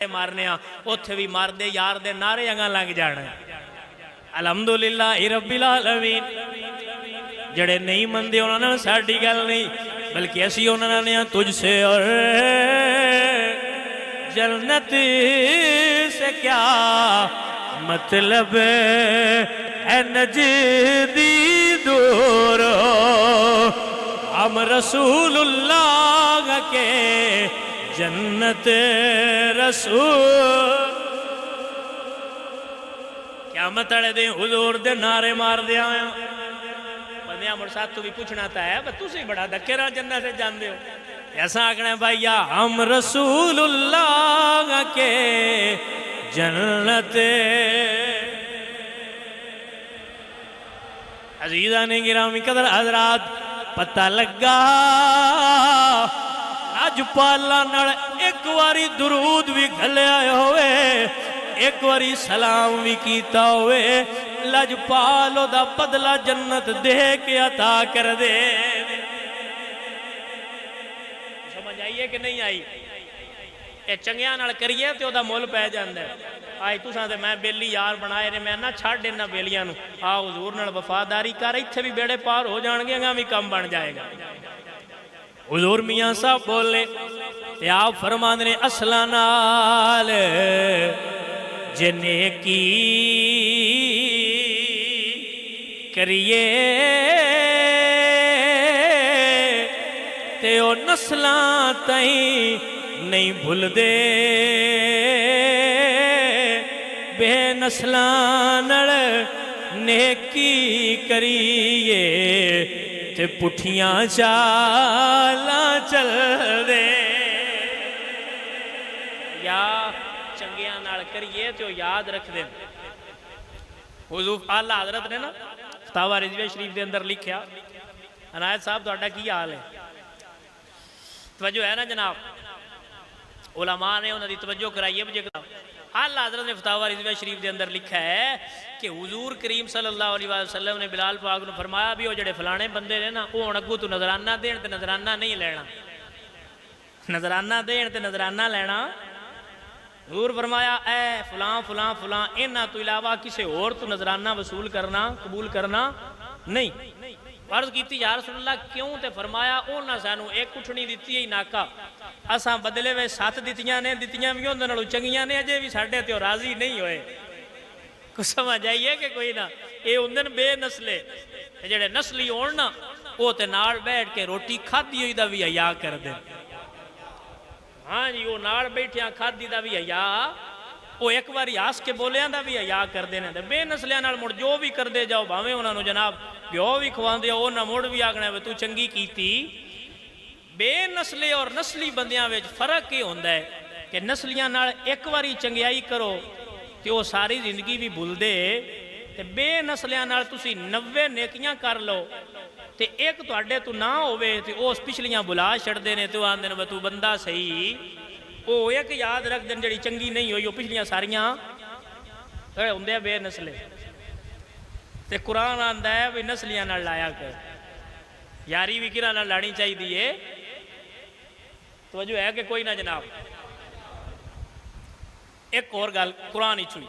मारने उत्थे भी मारदे यार दे नारे अंगा लग जाना। अलहमदुलिल्लाह रब्बिल आलमीन। जड़े नहीं मनते उन्होंने साड़ी गल नहीं, बल्कि असी उन्होंने तुझसे और जन्नत से क्या मतलब है नजदी दूर, हम रसूलुल्लाह के जन्नत रसूल। क्या मत अड़े दे हुजूर दे नारे मार दिया बंदिया मुड़ साथ तू भी पूछना था है पर तुसी बड़ा धक्के नाल जन्नत से जान हो। ऐसा आखना भैया हम रसूलुल्लाह के जन्नत। अजीजा ने गिरामी कदर हजरात पता लगा लजपाला नाल एक बारी दुरूद भी घलिया होवे, एक बारी सलाम भी कीता होवे, लजपाल ओदा बदला जन्नत दे के अता कर दे। समझ आई है कि नहीं आई? ये चंगिया नाल करिए तो ओदा मुल पै जांदा है। आज तुसां ते मैं बेली यार बनाए ने, मैं ना छड्ड इन्हां बेलियां नूं, आ हुजूर नाल वफादारी कर, इत्थे भी बेड़े पार हो जाणगे, अगां भी काम बन जाएगा। हुजूर मियां साहब बोले ते आप फरमांदे ने असला नाल जिन्ने की करिए ते ओ नस्लां ताईं नहीं भुलदे, बेनस्लां नाल नेकी करिए ते पुठियां चालां चल दे। या चंगिया नाल करिए तो याद रख दे। हुजूर आला हजरत ने ना फतावा रिजवी शरीफ के अंदर लिखा, अनायत साहब तुहाडा की हाल है? तवज्जो है ना जनाब? उलमा ने उन्होंने तवज्जो कराइए। आला हजरत ने फतावा रिजवी शरीफ के अंदर लिखा है कि हुजूर करीम सल्लल्लाहु अलैहि वसल्लम ने बिलाल पाक को फरमाया भी वो जड़े फलाने बंदे ने ना वो अगू तू नजराना देन ते नजराना नहीं लेना, नजराना देन ते नजराना लेना। हुजूर फरमाया ऐ फलां फलां फलां इन्हां तो इलावा किसी होर तू नजराना वसूल करना कबूल करना नहीं। अर्ज की या रसूलल्लाह क्यों? ते फरमाया उन्हां सानू एक उठनी दिती है नाका, असां बदले वे 7 दित्तियां ने, दित्तियां भी उन्हां नालों चंगियां ने, अजे भी साडे ते राजी नहीं होए। कुछ समझ आइए कि कोई ना? ये उन्हन बेनस्ले जेड़े नस्ली होण ना वो ते नाल बैठ के रोटी खाधी हुई दा भी हया कर दे। हाँ जी, वो नाल बैठिया खाधी दा भी हया, वो एक बार हस के बोलिया दा भी हया करते हैं। तो बेनस्लियां नाल मुड़ जो भी करते जाओ, भावें उन्होंने जनाब घ्यो भी खवाते हो, उन्हें मुड़ भी आखना वे तू चंगी कीती। बेनस्ले और नस्ली बंदियां विच फर्क ये होंदा है कि नस्लियां नाल एक बारी चंगियाई करो तो वो सारी जिंदगी भी भुलदे, ते बेनस्लियां नाल तुसी 90 नेकियां कर लो ते एक तुहाडे तो ना होवे ते उस पिछलियां बुला छड़दे ने, तो आंदे ने तू बंदा सही, वो एक याद रख देन जड़ी चंगी नहीं हुई, वो पिछलियां सारियां होंदे बेनस्ले। ते कुरान आंदा है भी नस्लियां नाल लाया कर, यारी भी किरा नाल लानी चाहिए। तो जो है कि कोई ना जनाब। एक और गल कुरान ही छुई,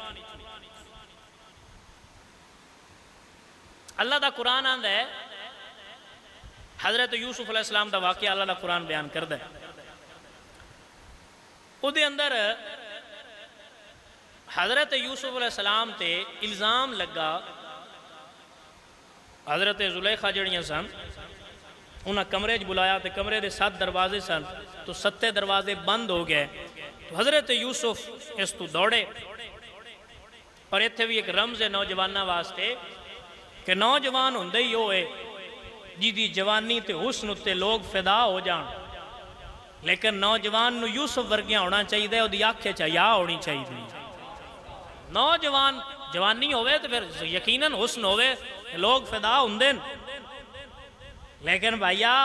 अल्लाह दा कुरान आंदा है, हजरत यूसुफ अलैहिस्सलाम दा वाक़या अल्लाह दा कुरान बयान करदा है। उहदे अंदर हजरत यूसुफ अलैहिस्सलाम ते इल्ज़ाम लगा, हजरत जुलेखा जड़ियाँ सन उन्हें कमरे च बुलाया तो कमरे के 7 दरवाजे सन, तो 7 दरवाजे बंद हो गए। तो हजरत यूसुफ इस तू दौड़े। और इत्थे भी एक रमज है नौजवानों वास्ते कि नौजवान होंदे ही होए जिदी जवानी ते हुस्न उत्ते लोग फिदा हो जान, लेकिन नौजवान नू यूसुफ वर्गिया होना चाहिए, उसकी आँखें च हया होनी चाहिए। नौजवान जवानी होवे तो फिर यकीनन हुस्न होवे, लोग फिदा होंदे, लेकिन भाईया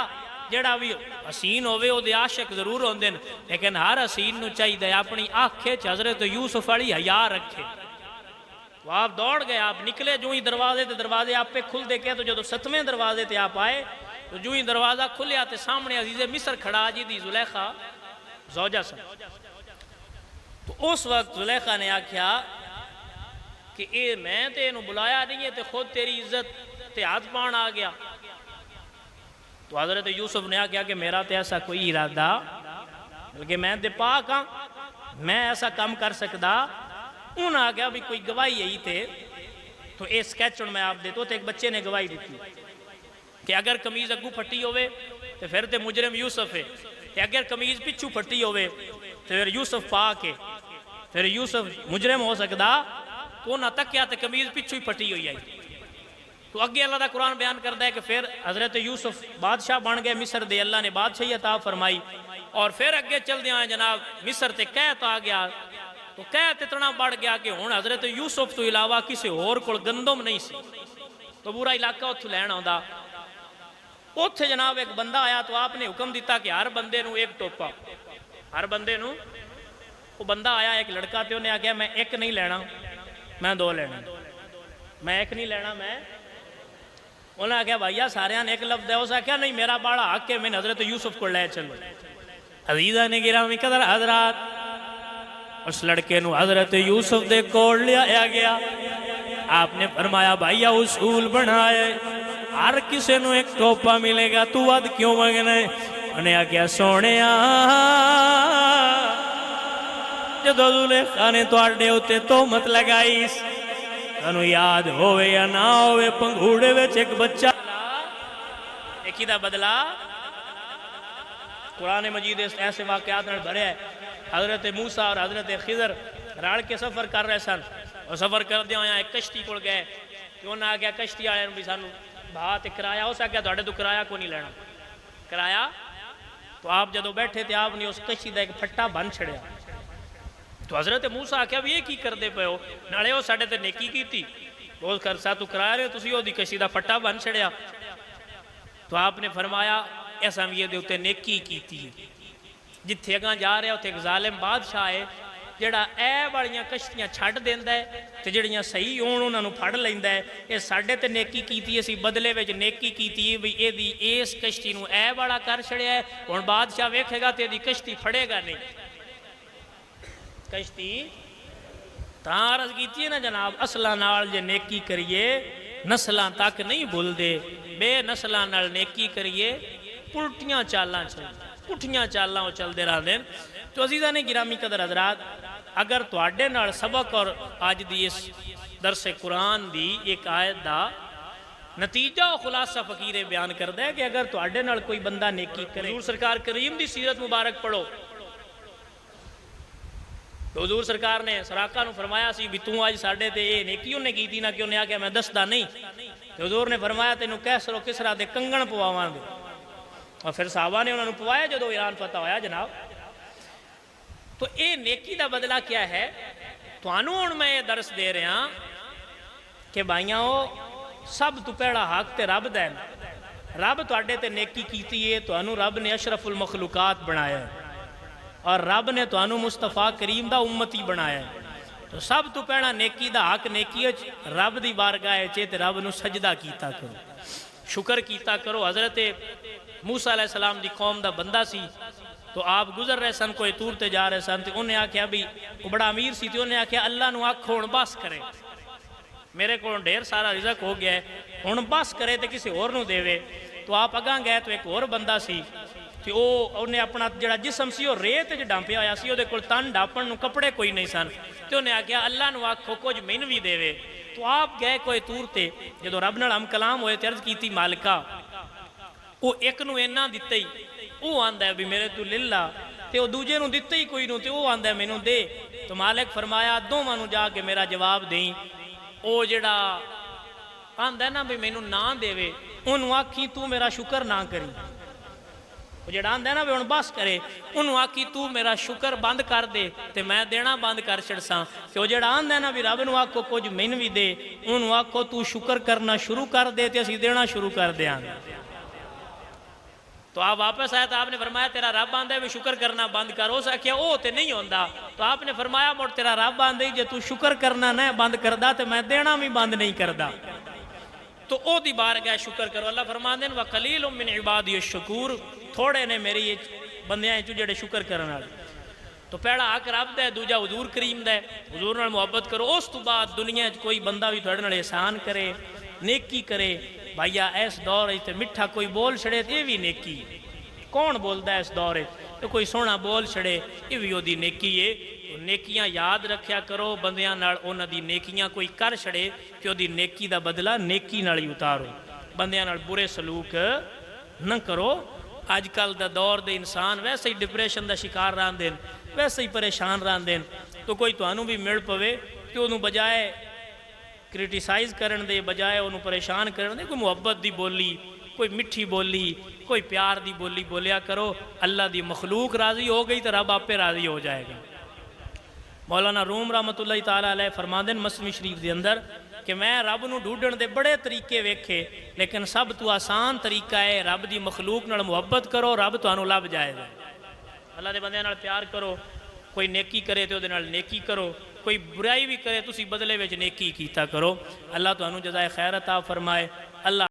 जेड़ा भी हसीन होवे उहदे आशिक जरूर होंदे, लेकिन हर हसीन नू चाहिए अपनी आँखें च हजरत यूसुफ वाली हया रखे। तो आप दौड़ गए, आप निकले जो ही दरवाजे ते दरवाजे आपे खुलते गए। तो जो 7वें दरवाजे ते आप आए तो जो ही दरवाजा खुलिया तो सामने अजीज़े मिस्र खड़ा जी दी जुलेखा जौजा सन। तो उस वक्त जुलेखा ने आख्या कि ये मैं ते इनू बुलाया नहीं है, तो खुद तेरी इज्जत ते हाथ पान आ गया। तो हजरत यूसुफ ने आख्या कि मेरा तो ऐसा कोई इरादा, बल्कि मैं ते पाक हाँ, मैं ऐसा काम कर सकता। उन्हें आख्या भी कोई गवाही आई थे, तो ये स्कैच मैं आप दे तो एक बच्चे ने गवाही दी थी कि अगर कमीज अगू फटी होवे तो फिर तो मुजरिम यूसुफ है, तो अगर कमीज पिछू फटी होवे तो फिर यूसुफ पाक है, फिर यूसुफ मुजरिम हो सकता। तो उन्हें तकिया तो कमीज पिछू ही फटी हुई आई। तो अगे अल्लाह का कुरान बयान करता है कि फिर हजरत यूसुफ बादशाह बन गए मिस्र दे, अल्लाह ने बादशाही अता फरमाई। और फिर अगे चलते आए जनाब मिस्र ते कहत आ गया। तो कहत इतना बढ़ गया कि हुण हजरत यूसुफ तो इलावा किसी होर कोल गंदम नहीं सी, तो पूरा इलाका उत्थों लैन आउंदा। उत्थे जनाब एक बंदा आया, तो आपने हुक्म दिता कि हर बंदे नू एक टोपा, हर बंदे नू। वो बंदा आया एक लड़का, तो उन्हें आख्या मैं एक नहीं लेना, मैं दो लेना, मैं एक नहीं लेना मैं। उन्हें आख्या भैया सारे ने एक लफ्ज है। उस आख्या नहीं, मेरा बड़ा हक है, मैंने हजरत यूसुफ को ले चलो। अजीजा ने गिरामी कदर हजरात, उस लड़के नू हजरत यूसुफ दे कोल लिया गया। आपने फरमाया भैया उसूल बनाए, हर किसी नू एक टोपा मिलेगा, तू वध क्यों मंगना है? उन्हें आख्या सोने जदों जुलेखा ने तुहाडे उत्ते तोहमत लगाई, तैनू याद होवे या ना होवे, पंघूड़े विच एक बच्चा एक ही दा बदला कुरान मजीद ऐसे वाकयात नाल भरिया है। हजरत मूसा और हजरत खिजर रल के सफ़र कर रहे सन, और सफ़र करदे होया एक कश्ती कोल गए। तो उन्हें आख्या कश्ती वाले भी सानू भात किराया, उस आख्या तुहाडे तो किराया को नहीं लेना किराया। तो आप जदों बैठे थे आपने उस कश्ती का एक फट्टा बन छड़िया। तो हजरत मूसा आख्या भी ये की करते पे हो, नाले वो साडे ते नेकी कीती, बोल कर सा तू करा रहे, तुसी ओदी कश्ती का फट्टा बन छड़िया। तो आपने फरमाया ऐसा भी ये उत्ते नेकी कीती, जिथे अगा जा रहा उत्थे एक जालिम बादशाह है जिहड़ा ए वालियां कश्तियां छड्ड देंदा है ते जिहड़ियां सही होण उन्हां नूं फड़ लैंदा है। ये साडे ते नेकी कीती, असीं बदले विच नेकी कीती भी इहदी इस कश्ती नूं ए वाला कर छड़िया है। हुण बादशाह वेखेगा ते इहदी कश्ती फड़ेगा नहीं। कश्ती तां अर्ज कीती है ना जनाब, असलां नाल जे नेकी करिए नस्लां तक नहीं भुलदे, बेनस्लां नाल नेकी करिए उल्टियां चालां चल पुठियां चालां चलते रहते हैं। तो अजीज़ा ने गिरामी कदर हजरात, अगर तुहाडे नाल सबक और अज दी इस दरसे कुरान दी एक आयत दा नतीजा और खुलासा फकीर बयान करता है कि अगर तुहाडे नाल कोई बंदा नेकी करे, हुजूर सरकार करीम दी सीरत मुबारक पढ़ो। तो हुजूर सरकार ने सराका नूं फरमाया सी भी तू अज साडे ते ये नेकी उन्हें कीती ना कि उन्हें आख्या मैं दसदा नहीं। तो हुजूर ने फरमाया तेनों कैसरो किसरा दे कंगण पवावांगे, और फिर साहबा ने उन्होंने पवाया जो ईरान फतह होया जनाब। तो ये नेकी का बदला क्या है? तुहानू हुण मैं ये दर्स दे रहा कि भाइयों सब तो पहला हक तो रब दा है। रब तुहाडे ते नेकी कीती है, तुहानू रब ने अशरफुल मखलूकात बनाया है, और रब ने तुहानू मुस्तफा करीम दा उम्मती बनाया है। तो सब तो पहला नेकी दा हक नेकी रब दी बारगाह च ते रब नू सजदा कीता करो, शुक्र कीता करो। हजरत मूसा अलैहि सलाम दी कौम दा बंदा सी, तो आप गुजर रहे सन, कोई तूर ते जा रहे सन, तो उन्हें आख्या भी वो बड़ा अमीर सी, तो उन्हें आख्या अल्लाह नू आखो हुण बस करे, मेरे को ढेर सारा रिजक हो गया है, हुण बस करे तो किसी होर नू देवे। तो आप अगां गए तो एक होर बंदा सी, तो उन्हें अपना जिहड़ा जिसम सी वो रेत च डांपिया होया सी, उहदे कोल तन डापण नू कपड़े कोई नहीं सन। तो उन्हें आख्या अल्लाह नू आखो कुछ मैनू भी देवे। तो आप गए कोई तूर ते, जो रब नाल हम कलाम होए ते अर्ज कीती मालिका वो एक नू इन्ना दिते ही, वो आंदा भी मेरे तू लिला, ते वो दूजे नू दिते ही कोई नू, ते वो आंदा मैनू दे। तो मालिक फरमाया दोवां नू जाके मेरा जवाब देई, वो जिहड़ा आंदा ना भी मैनू ना देवे उन्होंने आखी तू मेरा शुक्र ना करी, वो जिहड़ा आंदा ना भी हुण बस करे उन्होंने आखी तू मेरा शुक्र बंद कर दे ते मैं देना बंद कर छड़सां। ते वो जिहड़ा आंदा ना भी रब नू आखो कुछ मैनू भी दे, उन्होंने आखो तू शुक्र करना शुरू कर दे ते असीं देना शुरू कर देंगे। तो आप वापस आए तो आपने फरमाया तेरा रब आंदा भी शुक्र करना बंद कर। उस आख्या वो तो नहीं होता। तो आपने फरमाया मुड़ तेरा रब आंदा जे तू शुक्र करना ना बंद करदा तो मैं देना भी बंद नहीं करदा। तो ओ दी बार गया शुक्र करो। अल्लाह फरमांदे व कलीलुम मिन इबादी शुकूर, थोड़े ने मेरी बंदियां चो जेड़े शुक्र करने वाले। तो पहला हक रब दा है, दूजा हजूर करीम दा है। हजूर नाल मुहब्बत करो। उस तो बाद दुनिया कोई बंदा भी तुहाडे नाल एहसान करे, नेकी करे, भाईया इस दौर ते मिठा कोई बोल छड़े तो यह भी नेकी। कौन बोलता है इस दौर तो कोई सोहना बोल छड़े, ये भी ओदी नेकी है। तो नेकियां याद रखा करो, बंदियां नाल उन्हां दी नेकियां कोई कर छड़े तो ओदी नेकी दा बदला नेकी नाल ही उतारो। बंदियां नाल बुरे सलूक न करो। अजकल दा दौर दे इंसान वैसे ही डिप्रेशन का शिकार रहते हैं, वैसे ही परेशान रहते हैं। तो कोई तुहानू भी मिल पवे तो उन्होंने बजाय क्रिटिसाइज़ करन दे, बजाय उन्होंने परेशान करन दे, कोई मुहब्बत दी बोली, कोई मिठी बोली, कोई प्यार दी बोली बोलिया करो। अल्लाह दी मखलूक राज़ी हो गई तो रब आपे राज़ी हो जाएगा। मौलाना रूम रहमतुल्लाह ताला अलैह फरमांदे मसनवी शरीफ के अंदर कि मैं रब नूं ढूंढण दे बड़े तरीके वेखे, लेकिन सब तो आसान तरीका है रब दी मखलूक नाल मुहब्बत करो, रब तुहानूं लभ जाएगा। अल्लाह दे बंदियां नाल प्यार करो। कोई नेकी करे तो उहदे नाल नेकी करो, कोई बुराई भी करे तुसी बदले विच नेकी कीता करो। अल्लाह तुहानूं जज़ाए खैर अता फरमाए। अल्लाह